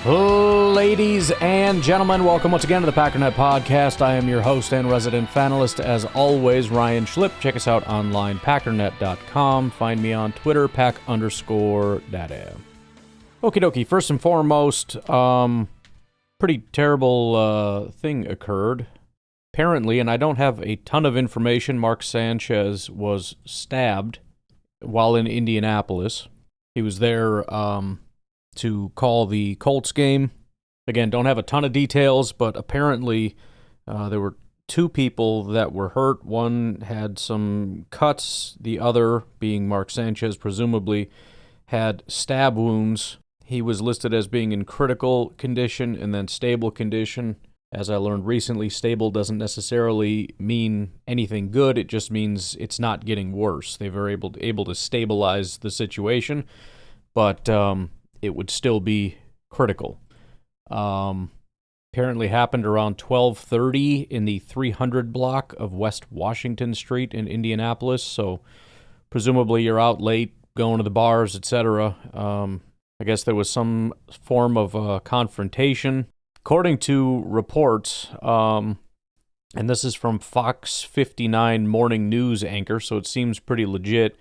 Ladies and gentlemen, welcome once again to the Packernet podcast. I am your host and resident fanalist, as always, Ryan Schlip. Check us out online, packernet.com. Find me on Twitter, pack_data. Okie dokie, first and foremost, pretty terrible thing occurred. Apparently, and I don't have a ton of information, Mark Sanchez was stabbed while in Indianapolis. He was there to call the Colts game. Again, don't have a ton of details, but apparently there were two people that were hurt. One had some cuts. The other, being Mark Sanchez, presumably had stab wounds. He was listed as being in critical condition and then stable condition. As I learned recently, stable doesn't necessarily mean anything good. It just means it's not getting worse. They were able to stabilize the situation, but it would still be critical. Apparently happened around 12:30 in the 300 block of West Washington Street in Indianapolis. So presumably you're out late, going to the bars, etc. I guess there was some form of confrontation. According to reports, and this is from Fox 59 morning news anchor, so it seems pretty legit.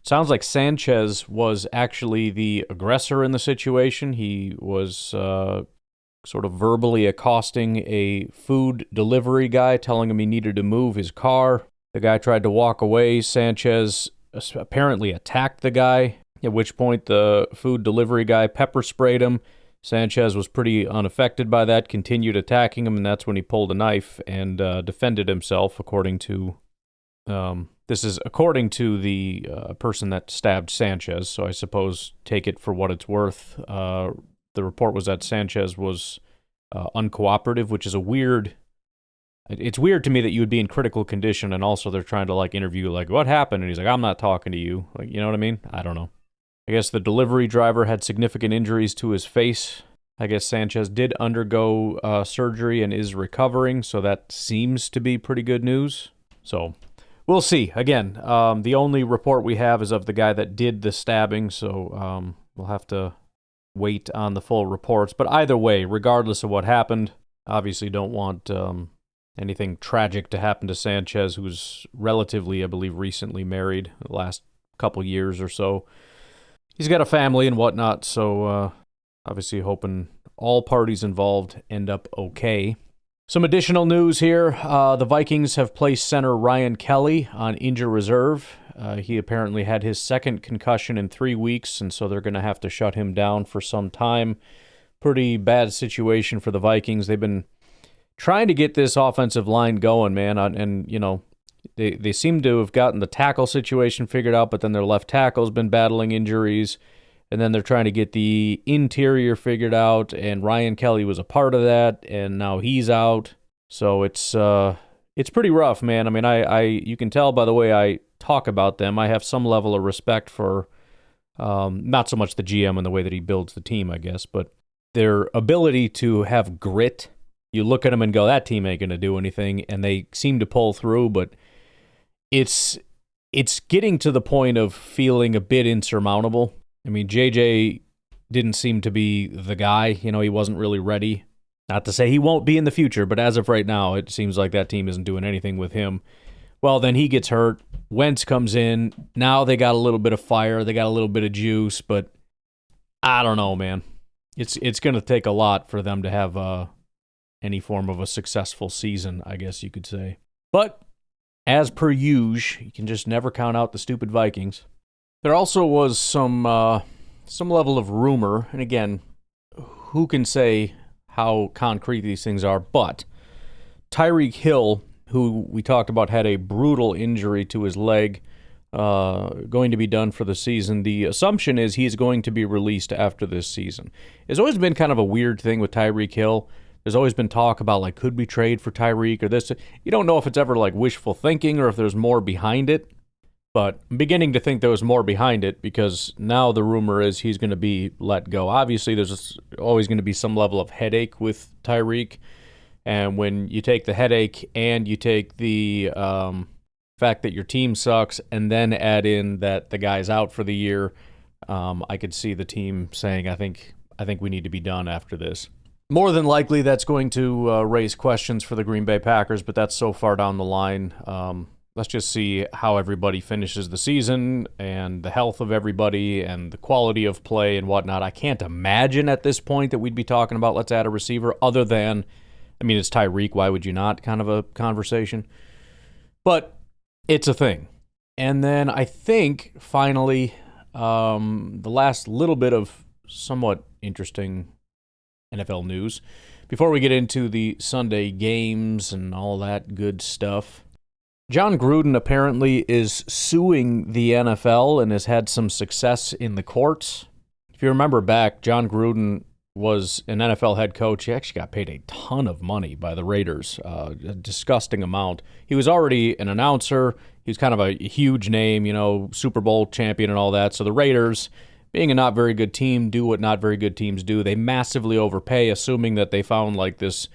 Sounds like Sanchez was actually the aggressor in the situation. He was sort of verbally accosting a food delivery guy, telling him he needed to move his car. The guy tried to walk away. Sanchez apparently attacked the guy, at which point the food delivery guy pepper sprayed him. Sanchez was pretty unaffected by that, continued attacking him, and that's when he pulled a knife and defended himself, according to... This is according to the person that stabbed Sanchez, so I suppose take it for what it's worth. The report was that Sanchez was uncooperative, which is a weird... It's weird to me that you would be in critical condition, and also they're trying to interview, what happened? And he's like, I'm not talking to you. You know what I mean? I don't know. I guess the delivery driver had significant injuries to his face. I guess Sanchez did undergo surgery and is recovering, so that seems to be pretty good news. So... we'll see. Again, the only report we have is of the guy that did the stabbing, so we'll have to wait on the full reports. But either way, regardless of what happened, obviously don't want anything tragic to happen to Sanchez, who's relatively, I believe, recently married, the last couple years or so. He's got a family and whatnot, so obviously hoping all parties involved end up okay. Some additional news here. The Vikings have placed center Ryan Kelly on injured reserve. He apparently had his second concussion in 3 weeks, and so they're going to have to shut him down for some time. Pretty bad situation for the Vikings. They've been trying to get this offensive line going, man, and they seem to have gotten the tackle situation figured out, but then their left tackle's been battling injuries. And then they're trying to get the interior figured out, and Ryan Kelly was a part of that, and now he's out. So it's pretty rough, man. I mean, you can tell by the way I talk about them, I have some level of respect for not so much the GM and the way that he builds the team, I guess, but their ability to have grit. You look at them and go, that team ain't going to do anything, and they seem to pull through, but it's getting to the point of feeling a bit insurmountable. I mean, JJ didn't seem to be the guy. He wasn't really ready. Not to say he won't be in the future, but as of right now, it seems like that team isn't doing anything with him. Well, then he gets hurt. Wentz comes in. Now they got a little bit of fire. They got a little bit of juice, but I don't know, man. It's going to take a lot for them to have any form of a successful season, I guess you could say. But as per usual, you can just never count out the stupid Vikings. There also was some level of rumor, and again, who can say how concrete these things are, but Tyreek Hill, who we talked about had a brutal injury to his leg, going to be done for the season. The assumption is he's going to be released after this season. It's always been kind of a weird thing with Tyreek Hill. There's always been talk about, could we trade for Tyreek or this? You don't know if it's ever, wishful thinking or if there's more behind it. But I'm beginning to think there was more behind it because now the rumor is he's going to be let go. Obviously, there's always going to be some level of headache with Tyreek. And when you take the headache and you take the fact that your team sucks and then add in that the guy's out for the year, I could see the team saying, I think I think we need to be done after this. More than likely, that's going to raise questions for the Green Bay Packers, but that's so far down the line. Let's just see how everybody finishes the season and the health of everybody and the quality of play and whatnot. I can't imagine at this point that we'd be talking about let's add a receiver other than, I mean, it's Tyreek, why would you not kind of a conversation. But it's a thing. And then I think, finally, the last little bit of somewhat interesting NFL news, before we get into the Sunday games and all that good stuff, Jon Gruden apparently is suing the NFL and has had some success in the courts. If you remember back, Jon Gruden was an NFL head coach. He actually got paid a ton of money by the Raiders, a disgusting amount. He was already an announcer. He was kind of a huge name, Super Bowl champion and all that. So the Raiders, being a not very good team, do what not very good teams do. They massively overpay, assuming that they found like this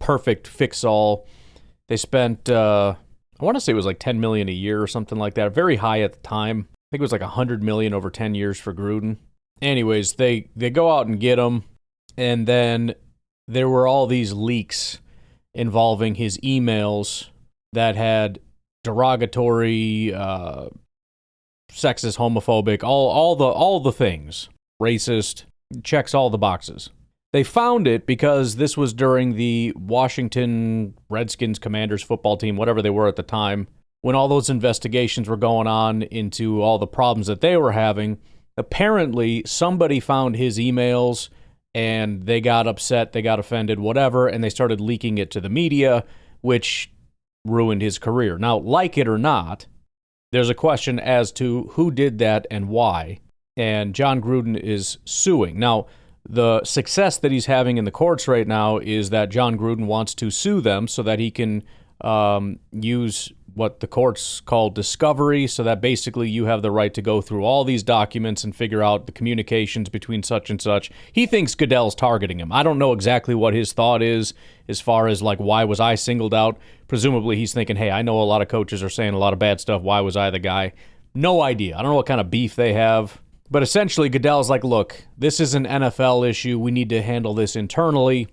perfect fix-all. They spent, I want to say it was like $10 million a year or something like that. Very high at the time. I think it was like $100 million over 10 years for Gruden. Anyways, they go out and get him, and then there were all these leaks involving his emails that had derogatory, sexist, homophobic, all the things, racist, checks all the boxes. They found it because this was during the Washington Redskins Commanders football team, whatever they were at the time, when all those investigations were going on into all the problems that they were having. Apparently, somebody found his emails, and they got upset, they got offended, whatever, and they started leaking it to the media, which ruined his career. Now, like it or not, there's a question as to who did that and why, and Jon Gruden is suing. Now, the success that he's having in the courts right now is that Jon Gruden wants to sue them so that he can use what the courts call discovery, so that basically you have the right to go through all these documents and figure out the communications between such and such. He thinks Goodell's targeting him. I don't know exactly what his thought is as far as, like, why was I singled out? Presumably he's thinking, hey, I know a lot of coaches are saying a lot of bad stuff. Why was I the guy? No idea. I don't know what kind of beef they have. But essentially, Goodell's like, look, this is an NFL issue. We need to handle this internally.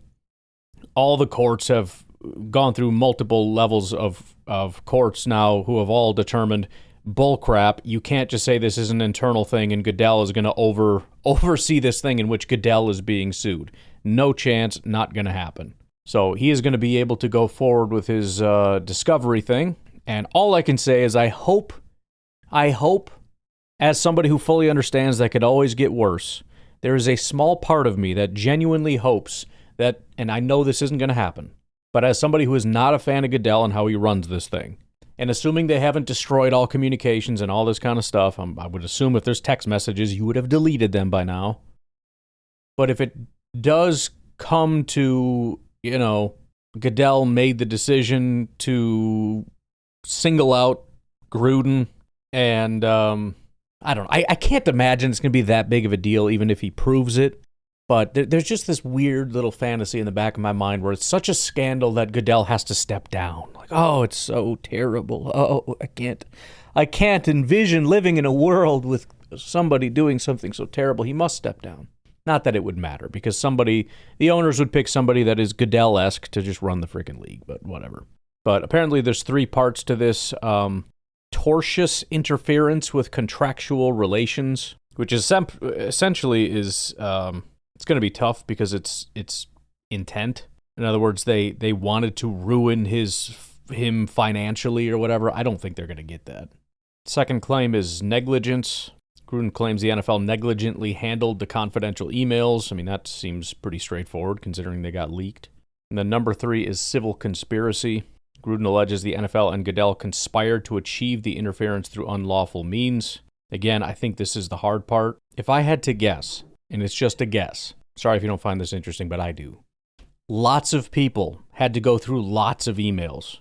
All the courts have gone through multiple levels of courts now who have all determined bullcrap. You can't just say this is an internal thing and Goodell is going to oversee this thing in which Goodell is being sued. No chance, not going to happen. So he is going to be able to go forward with his discovery thing. And all I can say is I hope, as somebody who fully understands that could always get worse, there is a small part of me that genuinely hopes that, and I know this isn't going to happen, but as somebody who is not a fan of Goodell and how he runs this thing, and assuming they haven't destroyed all communications and all this kind of stuff, I would assume if there's text messages, you would have deleted them by now. But if it does come to, Goodell made the decision to single out Gruden, and I don't know. I can't imagine it's going to be that big of a deal, even if he proves it. But there's just this weird little fantasy in the back of my mind where it's such a scandal that Goodell has to step down. Like, oh, it's so terrible. Oh, I can't envision living in a world with somebody doing something so terrible. He must step down. Not that it would matter, because the owners would pick somebody that is Goodell-esque to just run the freaking league, but whatever. But apparently there's 3 parts to this. Tortious interference with contractual relations, which is essentially is it's going to be tough because it's intent. In other words, they wanted to ruin him financially or whatever. I don't think they're going to get that. Second claim is negligence. Gruden claims the NFL negligently handled the confidential emails. I mean, that seems pretty straightforward considering they got leaked. And then number 3 is civil conspiracy. Gruden alleges the NFL and Goodell conspired to achieve the interference through unlawful means. Again, I think this is the hard part. If I had to guess, and it's just a guess, sorry if you don't find this interesting, but I do. Lots of people had to go through lots of emails.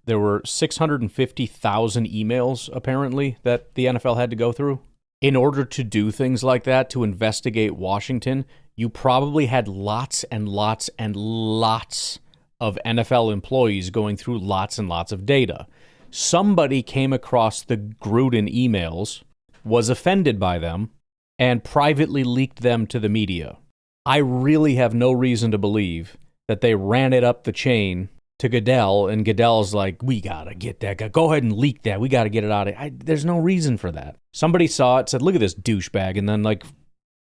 There were 650,000 emails, apparently, that the NFL had to go through. In order to do things like that, to investigate Washington, you probably had lots and lots and lots of NFL employees going through lots and lots of data. Somebody came across the Gruden emails, was offended by them, and privately leaked them to the media. I really have no reason to believe that they ran it up the chain to Goodell, and Goodell's like, we got to get that guy. Go ahead and leak that. We got to get it out of here. There's no reason for that. Somebody saw it, said, look at this douchebag, and then, like,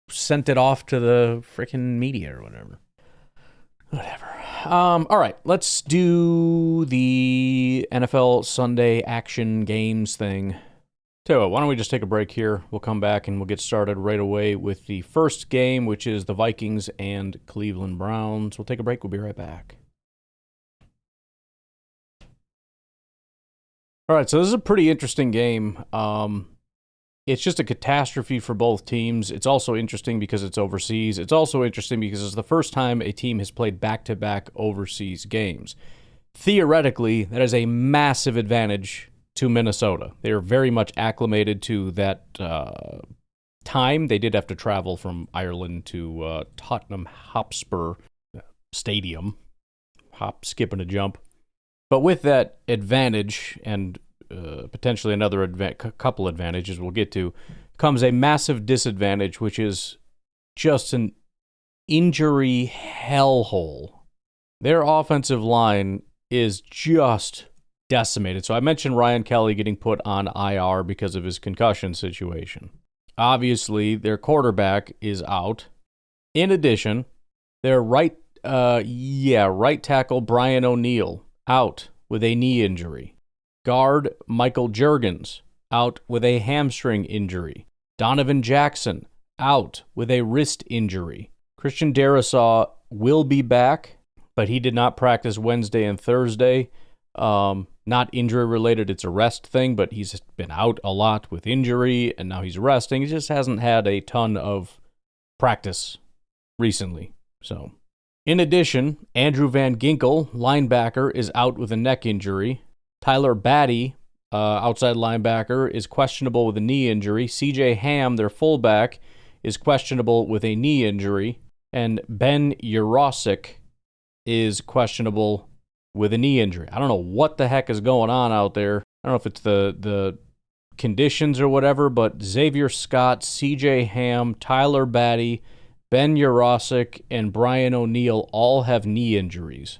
sent it off to the freaking media or whatever. Whatever. All right, let's do the NFL Sunday action games thing. Tell you what, why don't we just take a break here? We'll come back and we'll get started right away with the first game, which is the Vikings and Cleveland Browns. We'll take a break. We'll be right back. All right, so this is a pretty interesting game. It's just a catastrophe for both teams. It's also interesting because it's overseas. It's also interesting because it's the first time a team has played back-to-back overseas games. Theoretically, that is a massive advantage to Minnesota. They are very much acclimated to that time. They did have to travel from Ireland to Tottenham Hotspur Stadium. Hop, skip, and a jump. But with that advantage and potentially another couple advantages we'll get to, comes a massive disadvantage, which is just an injury hellhole. Their offensive line is just decimated. So I mentioned Ryan Kelly getting put on IR because of his concussion situation. Obviously, their quarterback is out. In addition, their right tackle Brian O'Neill out with a knee injury. Guard Michael Juergens out with a hamstring injury. Donovan Jackson out with a wrist injury. Christian Darrisaw will be back, but he did not practice Wednesday and Thursday. Not injury related, it's a rest thing, but he's been out a lot with injury, and now he's resting. He just hasn't had a ton of practice recently. So, in addition, Andrew Van Ginkel, linebacker, is out with a neck injury. Tyler Batty, outside linebacker, is questionable with a knee injury. C.J. Ham, their fullback, is questionable with a knee injury. And Ben Jurosik is questionable with a knee injury. I don't know what the heck is going on out there. I don't know if it's the conditions or whatever, but Xavier Scott, C.J. Ham, Tyler Batty, Ben Jurosik, and Brian O'Neill all have knee injuries.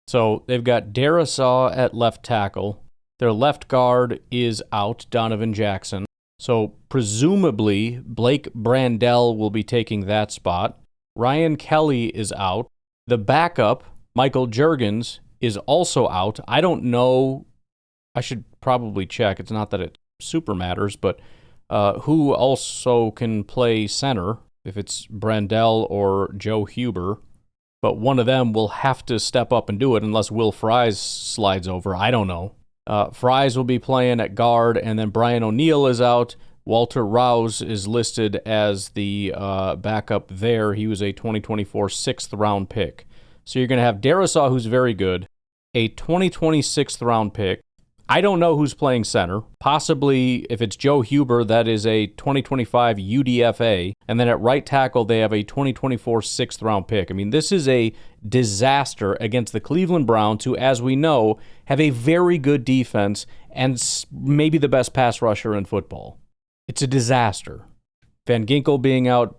So they've got Darrisaw at left tackle. Their left guard is out, Donovan Jackson. So presumably Blake Brandel will be taking that spot. Ryan Kelly is out. The backup, Michael Juergens, is also out. I don't know. I should probably check. It's not that it super matters, but who also can play center, if it's Brandel or Joe Huber. But one of them will have to step up and do it unless Will Fries slides over. I don't know. Fries will be playing at guard, and then Brian O'Neill is out. Walter Rouse is listed as the backup there. He was a 2024 sixth-round pick. So you're going to have Darrisaw, who's very good, a 2026th round pick. I don't know who's playing center. Possibly, if it's Joe Huber, that is a 2025 UDFA. And then at right tackle, they have a 2024 sixth-round pick. I mean, this is a disaster against the Cleveland Browns, who, as we know, have a very good defense and maybe the best pass rusher in football. It's a disaster. Van Ginkel being out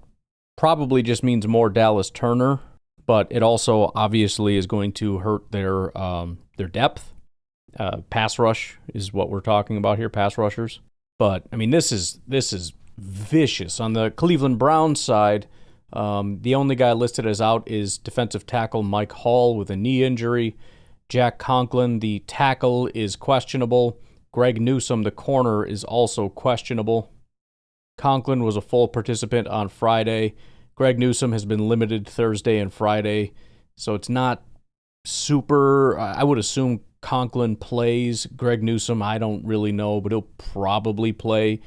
probably just means more Dallas Turner, but it also obviously is going to hurt their depth. Pass rush is what we're talking about here, pass rushers. But, I mean, this is vicious. On the Cleveland Browns side, the only guy listed as out is defensive tackle Mike Hall with a knee injury. Jack Conklin, the tackle, is questionable. Greg Newsome, the corner, is also questionable. Conklin was a full participant on Friday. Greg Newsome has been limited Thursday and Friday, so it's not super. I would assume Conklin plays. Greg Newsome, I don't really know, but he'll probably play.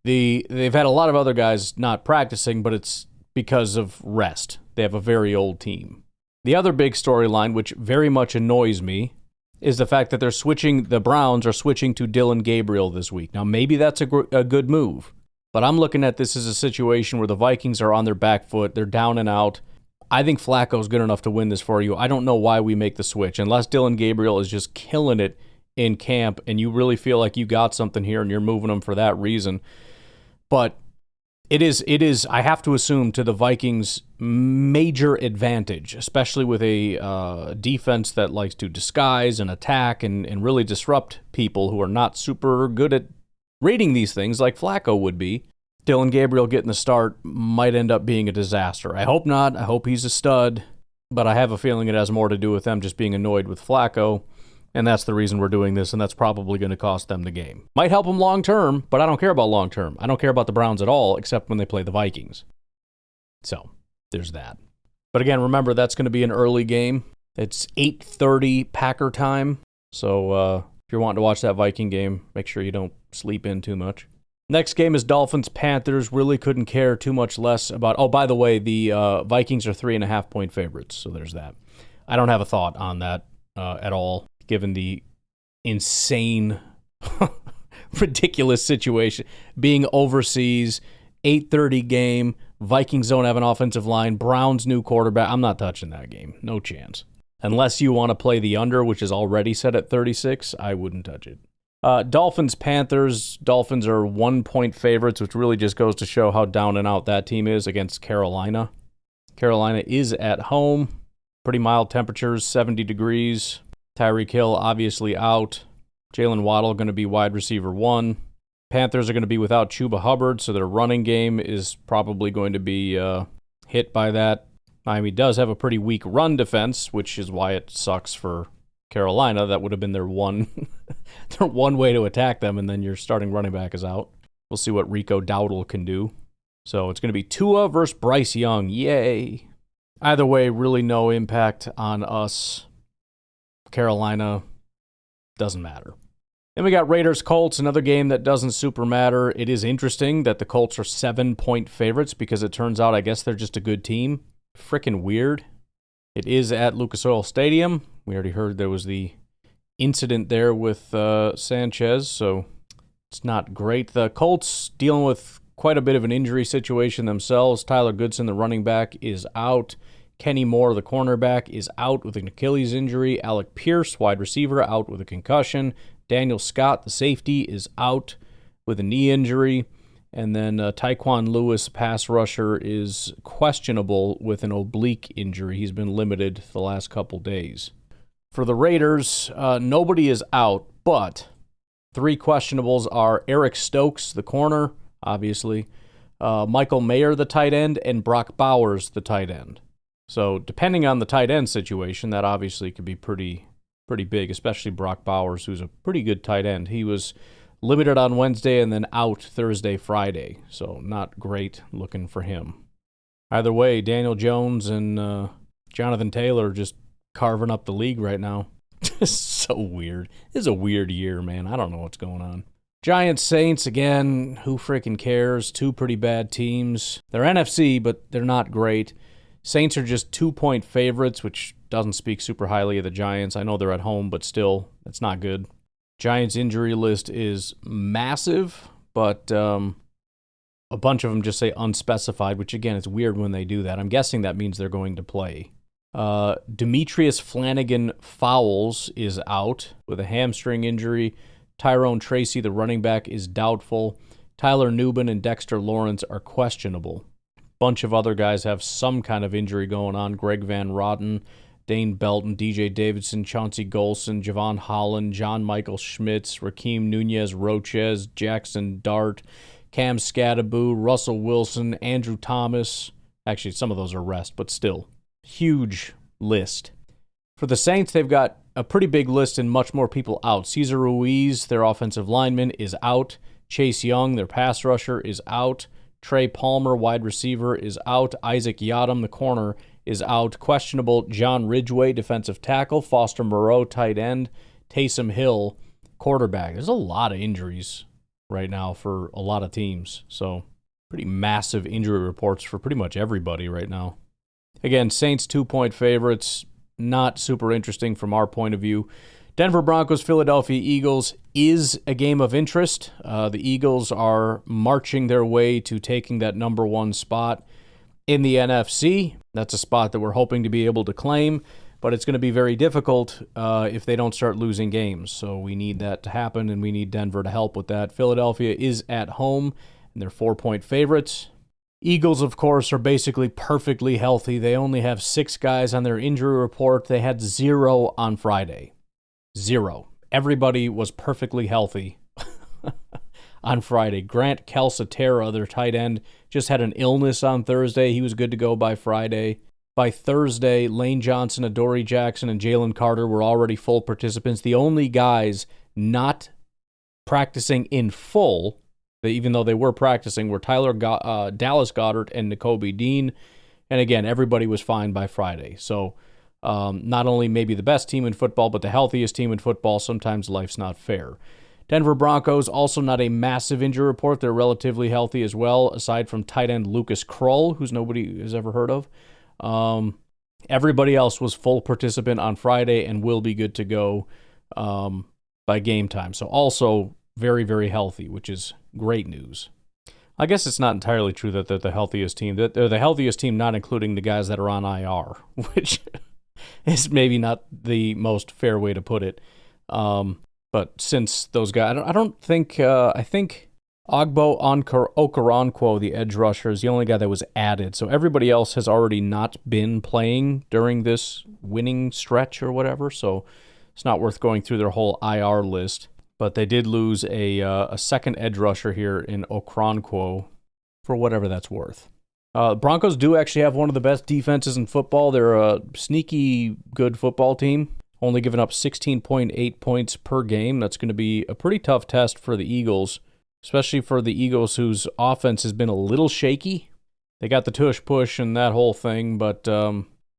They've had a lot of other guys not practicing, but it's because of rest. They have a very old team. The other big storyline, which very much annoys me, is the fact that the Browns are switching to Dylan Gabriel this week. Now, maybe that's a good move, but I'm looking at this as a situation where the Vikings are on their back foot. They're down and out. I think Flacco's good enough to win this for you. I don't know why we make the switch, unless Dylan Gabriel is just killing it in camp and you really feel like you got something here and you're moving him for that reason. But It is, I have to assume, to the Vikings' major advantage, especially with a defense that likes to disguise and attack and really disrupt people who are not super good at reading these things like Flacco would be. Dylan Gabriel getting the start might end up being a disaster. I hope not. I hope he's a stud, but I have a feeling it has more to do with them just being annoyed with Flacco, and that's the reason we're doing this, and that's probably going to cost them the game. Might help them long term, but I don't care about long term. I don't care about the Browns at all, except when they play the Vikings. So, there's that. But again, remember, that's going to be an early game. It's 8:30 Packer time, so if you're wanting to watch that Viking game, make sure you don't sleep in too much. Next game is Dolphins-Panthers. Really couldn't care too much less about... Oh, by the way, the Vikings are 3.5-point favorites, so there's that. I don't have a thought on that at all, given the insane, ridiculous situation. Being overseas, 8:30 game, Vikings don't have an offensive line, Browns new quarterback. I'm not touching that game. No chance. Unless you want to play the under, which is already set at 36, I wouldn't touch it. Dolphins-Panthers. Dolphins are 1-point favorites, which really just goes to show how down and out that team is against Carolina. Carolina is at home. Pretty mild temperatures, 70 degrees. Tyreek Hill obviously out. Jalen Waddle going to be wide receiver 1. Panthers are going to be without Chuba Hubbard, so their running game is probably going to be hit by that. Miami does have a pretty weak run defense, which is why it sucks for Carolina. That would have been their one way to attack them, and then your starting running back is out. We'll see what Rico Dowdle can do. So it's going to be Tua versus Bryce Young. Yay. Either way, really no impact on us. Carolina doesn't matter. Then we got Raiders-Colts, another game that doesn't super matter. It is interesting that the Colts are 7-point favorites because it turns out I guess they're just a good team. Frickin' weird. It is at Lucas Oil Stadium. We already heard there was the incident there with Sanchez, so it's not great. The Colts dealing with quite a bit of an injury situation themselves. Tyler Goodson, the running back, is out. Kenny Moore, the cornerback, is out with an Achilles injury. Alec Pierce, wide receiver, out with a concussion. Daniel Scott, the safety, is out with a knee injury. And then Tyquan Lewis, pass rusher, is questionable with an oblique injury. He's been limited the last couple days. For the Raiders, nobody is out, but 3 questionables are Eric Stokes, the corner, obviously, Michael Mayer, the tight end, and Brock Bowers, the tight end. So depending on the tight end situation, that obviously could be pretty big, especially Brock Bowers, who's a pretty good tight end. He was limited on Wednesday and then out Thursday, Friday. So not great looking for him. Either way, Daniel Jones and Jonathan Taylor just carving up the league right now. So weird. This is a weird year, man. I don't know what's going on. Giants Saints, again, who freaking cares? 2 pretty bad teams. They're NFC, but they're not great. Saints are just 2-point favorites, which doesn't speak super highly of the Giants. I know they're at home, but still, that's not good. Giants' injury list is massive, but a bunch of them just say unspecified, which, again, it's weird when they do that. I'm guessing that means they're going to play. Demetrius Flannigan-Fowles is out with a hamstring injury. Tyrone Tracy, the running back, is doubtful. Tyler Nubin and Dexter Lawrence are questionable. Bunch of other guys have some kind of injury going on. Greg Van Roten, Dane Belton, DJ Davidson, Chauncey Golson, Javon Holland, John Michael Schmitz, Rakeem Nunez-Roches, Jackson Dart, Cam Scadaboo, Russell Wilson, Andrew Thomas. Actually, some of those are rest, but still. Huge list. For the Saints, they've got a pretty big list and much more people out. Cesar Ruiz, their offensive lineman, is out. Chase Young, their pass rusher, is out. Trey Palmer, wide receiver, is out. Isaac Yadam, the corner, is out. Questionable John Ridgeway, defensive tackle. Foster Moreau, tight end. Taysom Hill, quarterback. There's a lot of injuries right now for a lot of teams. So pretty massive injury reports for pretty much everybody right now. Again, Saints 2-point favorites. Not super interesting from our point of view. Denver Broncos, Philadelphia Eagles is a game of interest. The Eagles are marching their way to taking that number 1 spot in the NFC. That's a spot that we're hoping to be able to claim, but it's going to be very difficult if they don't start losing games. So we need that to happen, and we need Denver to help with that. Philadelphia is at home, and they're 4-point favorites. Eagles, of course, are basically perfectly healthy. They only have 6 guys on their injury report. They had 0 on Friday. 0. Everybody was perfectly healthy on Friday. Grant Calcaterra, their tight end, just had an illness on Thursday. He was good to go by Friday. By Thursday, Lane Johnson, Adoree Jackson, and Jalen Carter were already full participants. The only guys not practicing in full, even though they were practicing, were Dallas Goedert and Nakobe Dean. And again, everybody was fine by Friday. So not only maybe the best team in football, but the healthiest team in football. Sometimes life's not fair. Denver Broncos, also not a massive injury report. They're relatively healthy as well, aside from tight end Lucas Krull, who's nobody has ever heard of. Everybody else was full participant on Friday and will be good to go by game time. So also very, very healthy, which is great news. I guess it's not entirely true that they're the healthiest team. They're the healthiest team, not including the guys that are on IR, which is maybe not the most fair way to put it. But since those guys, I think Ogbo Okoronkwo, the edge rusher, is the only guy that was added. So everybody else has already not been playing during this winning stretch or whatever. So it's not worth going through their whole IR list. But they did lose a second edge rusher here in Okoronkwo for whatever that's worth. Broncos do actually have one of the best defenses in football. They're a sneaky good football team, only giving up 16.8 points per game. That's going to be a pretty tough test for the Eagles, especially for the Eagles whose offense has been a little shaky. They got the tush push and that whole thing, but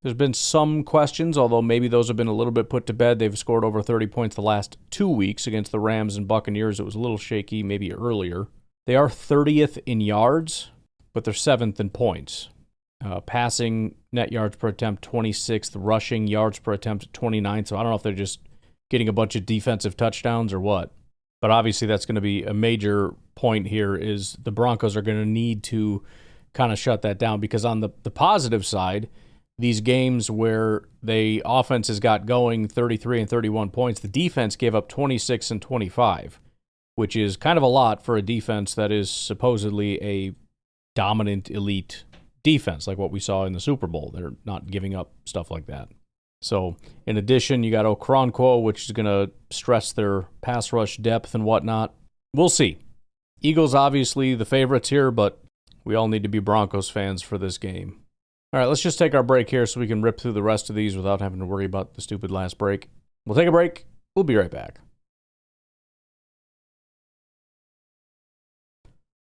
there's been some questions, although maybe those have been a little bit put to bed. They've scored over 30 points the last 2 weeks against the Rams and Buccaneers. It was a little shaky maybe earlier. They are 30th in yards, but they're 7th in points. Passing net yards per attempt, 26th. Rushing yards per attempt, 29th. So I don't know if they're just getting a bunch of defensive touchdowns or what. But obviously that's going to be a major point here is the Broncos are going to need to kind of shut that down because on the positive side, these games where the offenses got going 33 and 31 points, the defense gave up 26 and 25, which is kind of a lot for a defense that is supposedly a dominant elite defense like what we saw in the Super Bowl. They're not giving up stuff like that. So, in addition, you got Okoronkwo, which is going to stress their pass rush depth and whatnot. We'll see. Eagles, obviously, the favorites here, but we all need to be Broncos fans for this game. All right, let's just take our break here so we can rip through the rest of these without having to worry about the stupid last break. We'll take a break. We'll be right back.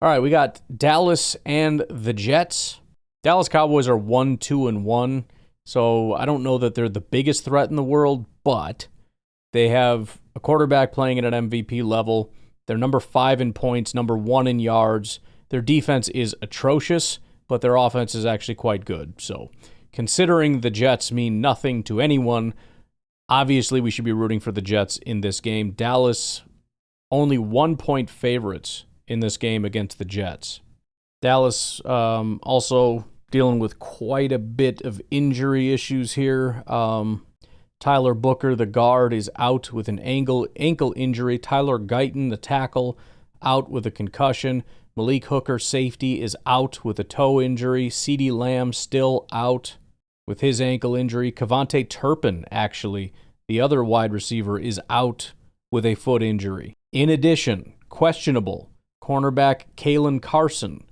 All right, we got Dallas and the Jets. Dallas Cowboys are 1-2-1. So I don't know that they're the biggest threat in the world, but they have a quarterback playing at an MVP level. They're number 5 in points, number 1 in yards. Their defense is atrocious, but their offense is actually quite good. So considering the Jets mean nothing to anyone, obviously we should be rooting for the Jets in this game. Dallas only 1-point favorites in this game against the Jets. Dallas also dealing with quite a bit of injury issues here. Tyler Booker, the guard, is out with an ankle injury. Tyler Guyton, the tackle, out with a concussion. Malik Hooker, safety, is out with a toe injury. CeeDee Lamb still out with his ankle injury. Kevontae Turpin, actually, the other wide receiver, is out with a foot injury. In addition, questionable, cornerback Kalen Carson,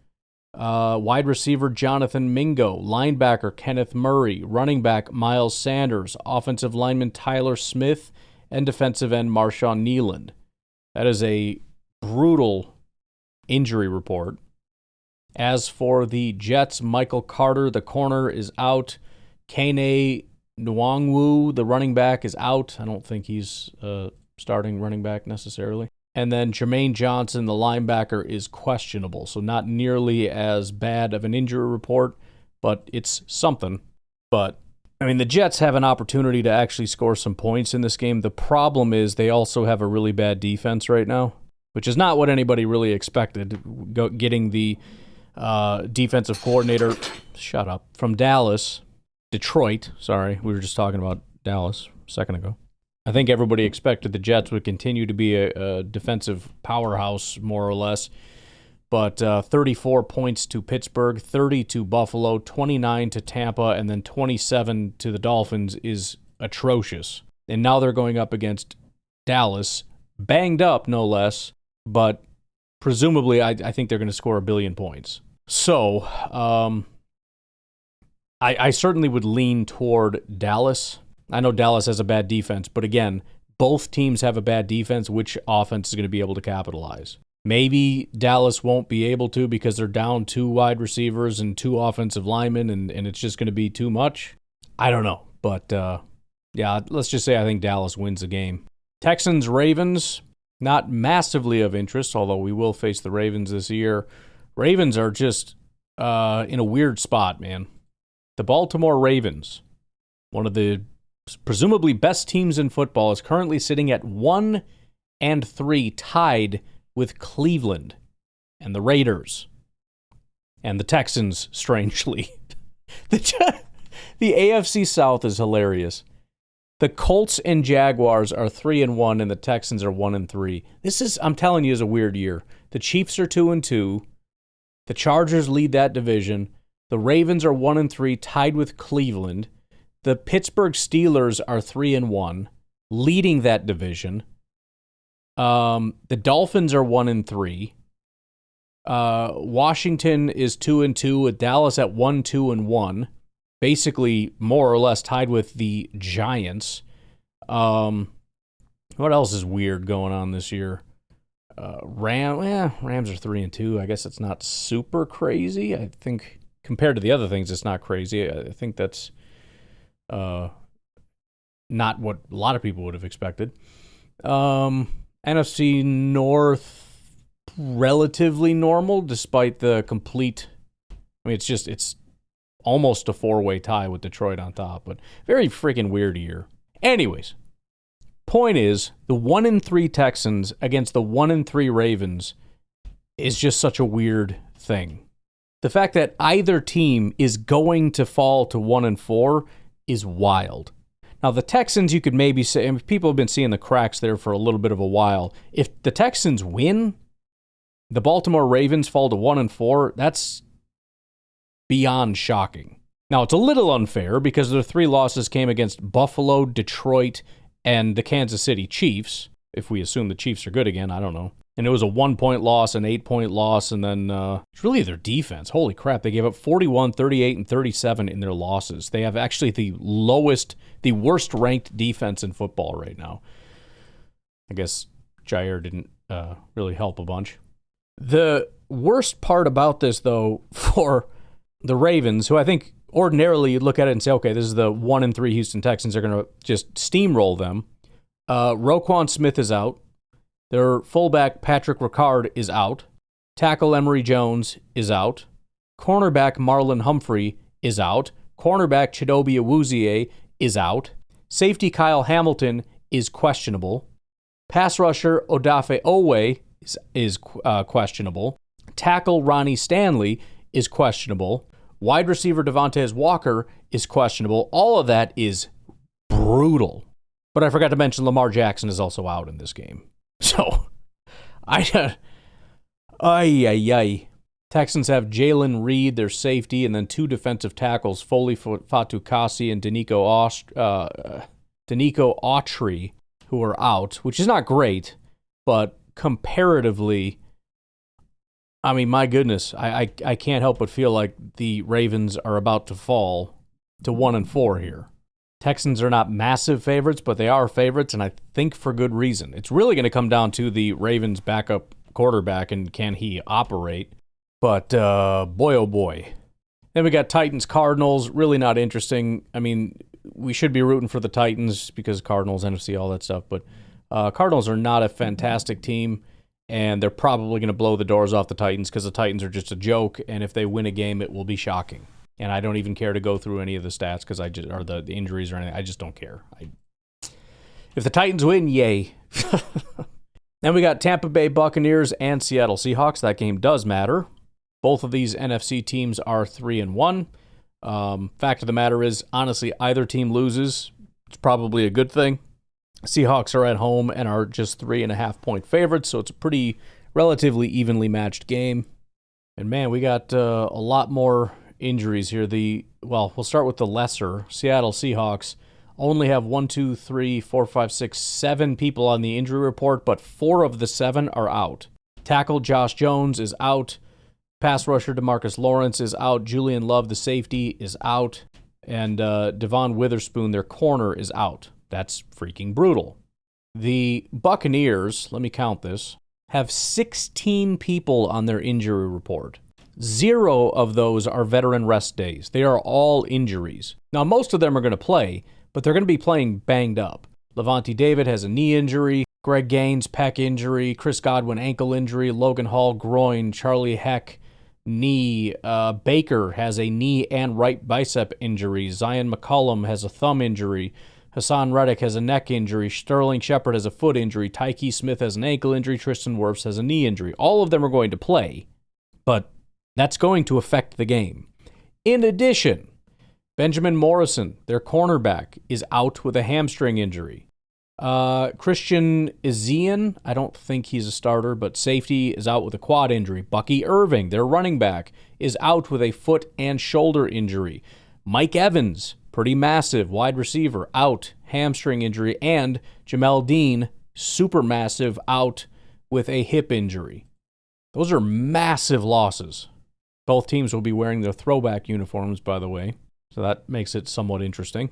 wide receiver Jonathan Mingo, linebacker Kenneth Murray, running back Miles Sanders, offensive lineman Tyler Smith, and defensive end Marshawn Neeland. That is a brutal injury report. As for the Jets, Michael Carter, the corner, is out. Kene Nwangwu, the running back, is out. I don't think he's starting running back necessarily. And then Jermaine Johnson, the linebacker, is questionable. So not nearly as bad of an injury report, but it's something. But, I mean, the Jets have an opportunity to actually score some points in this game. The problem is they also have a really bad defense right now, which is not what anybody really expected. Getting the defensive coordinator, from Detroit, sorry, we were just talking about Dallas a second ago. I think everybody expected the Jets would continue to be a defensive powerhouse, more or less. But 34 points to Pittsburgh, 30 to Buffalo, 29 to Tampa, and then 27 to the Dolphins is atrocious. And now they're going up against Dallas, banged up no less, but presumably I think they're going to score 1 billion points. So I certainly would lean toward Dallas. I know Dallas has a bad defense, but again, both teams have a bad defense. Which offense is going to be able to capitalize? Maybe Dallas won't be able to because they're down 2 wide receivers and 2 offensive linemen, and it's just going to be too much. I don't know, but yeah, let's just say I think Dallas wins the game. Texans-Ravens, not massively of interest, although we will face the Ravens this year. Ravens are just in a weird spot, man. The Baltimore Ravens, one of the presumably best teams in football, is currently sitting at 1-3, tied with Cleveland and the Raiders and the Texans, strangely. The AFC South is hilarious. The Colts and Jaguars are 3-1, and the Texans are 1-3. This is, I'm telling you, is a weird year. The Chiefs are 2-2. The Chargers lead that division. The Ravens are 1-3, tied with Cleveland. The Pittsburgh Steelers are 3-1, leading that division. The Dolphins are 1-3. Washington is 2-2, with Dallas at 1-2-1. Basically, more or less tied with the Giants. What else is weird going on this year? Rams are 3-2. I guess it's not super crazy. I think compared to the other things, it's not crazy. I think that's not what a lot of people would have expected. NFC North, relatively normal, despite the complete. I mean, it's almost a 4-way tie with Detroit on top, but very freaking weird year. Anyways, point is, the 1-3 Texans against the 1-3 Ravens is just such a weird thing. The fact that either team is going to fall to 1-4 is wild. Now, the Texans, you could maybe say, and people have been seeing the cracks there for a little bit of a while. If the Texans win, the Baltimore Ravens fall to 1-4, that's beyond shocking. Now, it's a little unfair because their 3 losses came against Buffalo, Detroit, and the Kansas City Chiefs. If we assume the Chiefs are good again, I don't know. And it was a 1-point loss, an 8-point loss, and then it's really their defense. Holy crap, they gave up 41, 38, and 37 in their losses. They have actually the worst-ranked defense in football right now. I guess Jair didn't really help a bunch. The worst part about this, though, for the Ravens, who I think ordinarily you'd look at it and say, okay, this is the 1-3 Houston Texans. They're going to just steamroll them. Roquan Smith is out. Their fullback, Patrick Ricard, is out. Tackle Emory Jones is out. Cornerback Marlon Humphrey is out. Cornerback Chidobe Awuzie is out. Safety Kyle Hamilton is questionable. Pass rusher Odafe Owe is questionable. Tackle Ronnie Stanley is questionable. Wide receiver Devontae Walker is questionable. All of that is brutal. But I forgot to mention Lamar Jackson is also out in this game. So, Texans have Jalen Reed, their safety, and then 2 defensive tackles, Foley Fatukasi and Danico Autry, who are out, which is not great, but comparatively, I mean, my goodness, I can't help but feel like the Ravens are about to fall to 1-4 here. Texans are not massive favorites, but they are favorites, and I think for good reason. It's really going to come down to the Ravens' backup quarterback and can he operate. But boy, oh boy. Then we got Titans-Cardinals, really not interesting. I mean, we should be rooting for the Titans because Cardinals, NFC, all that stuff, but Cardinals are not a fantastic team, and they're probably going to blow the doors off the Titans because the Titans are just a joke, and if they win a game, it will be shocking. And I don't even care to go through any of the stats because or the injuries or anything. I just don't care. If the Titans win, yay. Then we got Tampa Bay Buccaneers and Seattle Seahawks. That game does matter. Both of these NFC teams are 3-1. Fact of the matter is, honestly, either team loses, it's probably a good thing. Seahawks are at home and are just 3.5-point favorites, so it's a pretty relatively evenly matched game. And man, we got a lot more injuries here. We'll start with the lesser. Seattle Seahawks only have 7 people on the injury report, but 4 of the 7 are out. Tackle Josh Jones is out. Pass rusher DeMarcus Lawrence is out. Julian Love, the safety, is out. And Devon Witherspoon, their corner, is out. That's freaking brutal. The Buccaneers, let me count this, have 16 people on their injury report. 0 of those are veteran rest days. They are all injuries. Now, most of them are going to play, but they're going to be playing banged up. Levante David has a knee injury. Greg Gaines, pec injury. Chris Godwin, ankle injury. Logan Hall, groin. Charlie Heck, knee. Baker has a knee and right bicep injury. Zion McCollum has a thumb injury. Hassan Reddick has a neck injury. Sterling Shepard has a foot injury. Tyke Smith has an ankle injury. Tristan Wirfs has a knee injury. All of them are going to play, but that's going to affect the game. In addition, Benjamin Morrison, their cornerback, is out with a hamstring injury. Christian Ezean, I don't think he's a starter, but safety, is out with a quad injury. Bucky Irving, their running back, is out with a foot and shoulder injury. Mike Evans, pretty massive, wide receiver, out, hamstring injury. And Jamel Dean, super massive, out with a hip injury. Those are massive losses. Both teams will be wearing their throwback uniforms, by the way, so that makes it somewhat interesting.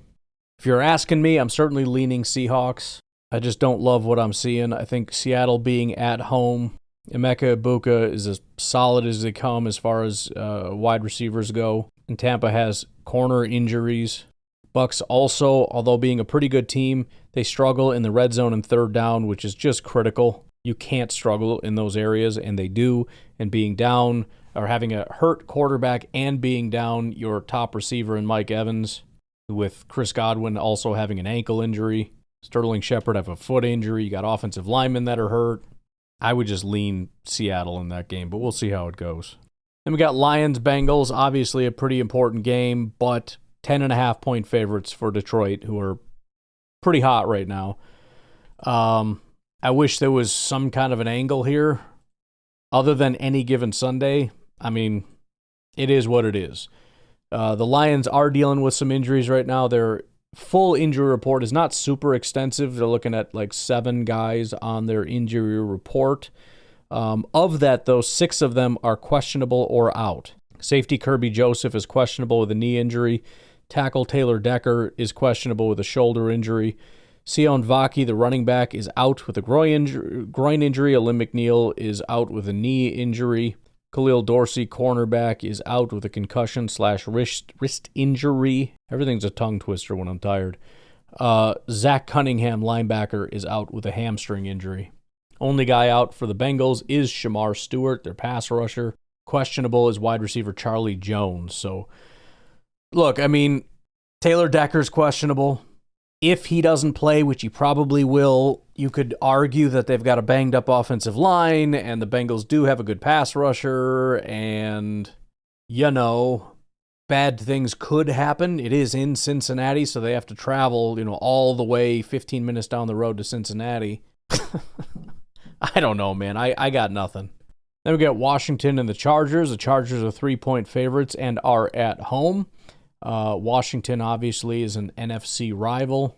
If you're asking me, I'm certainly leaning Seahawks. I just don't love what I'm seeing. I think Seattle being at home, Emeka Ibuka is as solid as they come as far as wide receivers go. And Tampa has corner injuries. Bucks also, although being a pretty good team, they struggle in the red zone and third down, which is just critical. You can't struggle in those areas, and they do. And being down or having a hurt quarterback and being down your top receiver in Mike Evans, with Chris Godwin also having an ankle injury. Sterling Shepard have a foot injury. You got offensive linemen that are hurt. I would just lean Seattle in that game, but we'll see how it goes. Then we got Lions-Bengals, obviously a pretty important game, but 10.5-point favorites for Detroit, who are pretty hot right now. I wish there was some kind of an angle here other than any given Sunday. I mean, it is what it is. The Lions are dealing with some injuries right now. Their full injury report is not super extensive. They're looking at like 7 guys on their injury report. Of that, though, 6 of them are questionable or out. Safety Kirby Joseph is questionable with a knee injury. Tackle Taylor Decker is questionable with a shoulder injury. Sion Vaki, the running back, is out with a groin injury. Alim McNeil is out with a knee injury. Khalil Dorsey, cornerback, is out with a concussion/wrist injury. Everything's a tongue twister when I'm tired. Zach Cunningham, linebacker, is out with a hamstring injury. Only guy out for the Bengals is Shamar Stewart, their pass rusher. Questionable is wide receiver Charlie Jones. So, look, I mean, Taylor Decker's questionable. If he doesn't play, which he probably will, you could argue that they've got a banged-up offensive line, and the Bengals do have a good pass rusher, and, bad things could happen. It is in Cincinnati, so they have to travel, all the way 15 minutes down the road to Cincinnati. I don't know, man. I got nothing. Then we got Washington and the Chargers. The Chargers are 3-point favorites and are at home. Washington obviously is an NFC rival.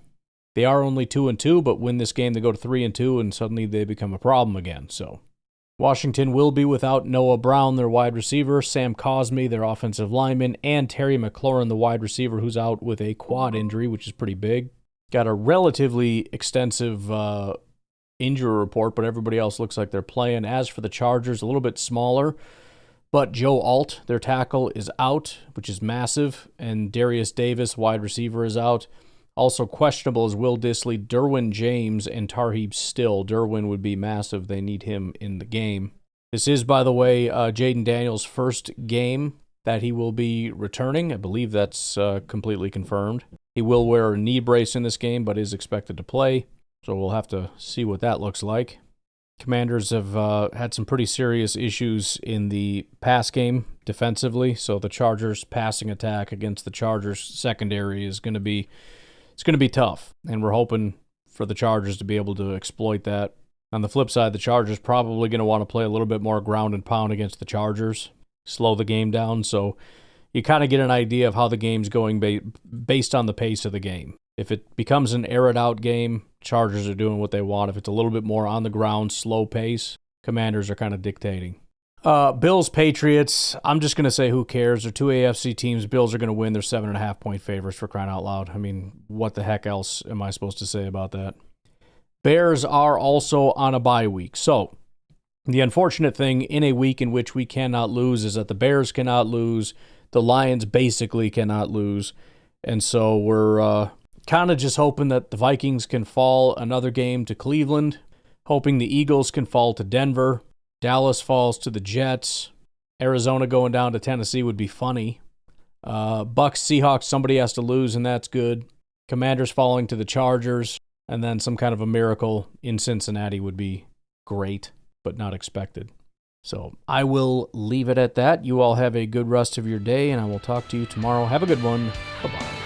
They are only 2-2, but win this game, they go to 3-2, and suddenly they become a problem again. So Washington will be without Noah Brown, their wide receiver, Sam Cosmi, their offensive lineman, and Terry McLaurin, the wide receiver, who's out with a quad injury, which is pretty big. Got a relatively extensive injury report, but everybody else looks like they're playing. As for the Chargers, a little bit smaller. But Joe Alt, their tackle, is out, which is massive, and Darius Davis, wide receiver, is out. Also questionable is Will Dissly, Derwin James, and Tarheeb Still. Derwin would be massive. They need him in the game. This is, by the way, Jaden Daniels' first game that he will be returning. I believe that's completely confirmed. He will wear a knee brace in this game, but is expected to play, so we'll have to see what that looks like. Commanders have had some pretty serious issues in the pass game defensively, so the Chargers' passing attack against the Chargers' secondary is going to be tough, and we're hoping for the Chargers to be able to exploit that. On the flip side, the Chargers probably going to want to play a little bit more ground and pound against the Chargers. slow the game down. So you kind of get an idea of how the game's going based on the pace of the game. If it becomes an air-it-out game, Chargers are doing what they want. If it's a little bit more on the ground, slow pace, Commanders are kind of dictating. Bills, Patriots, I'm just going to say who cares. They're two AFC teams. Bills are going to win. They're 7.5-point favorites, for crying out loud. I mean, what the heck else am I supposed to say about that? Bears are also on a bye week. So the unfortunate thing in a week in which we cannot lose is that the Bears cannot lose. The Lions basically cannot lose. And so we're kind of just hoping that the Vikings can fall another game to Cleveland, hoping the Eagles can fall to Denver, Dallas falls to the Jets, Arizona going down to Tennessee would be funny. Bucks, Seahawks, somebody has to lose, and that's good. Commanders falling to the Chargers, and then some kind of a miracle in Cincinnati would be great, but not expected. So I will leave it at that. You all have a good rest of your day, and I will talk to you tomorrow. Have a good one. Bye-bye.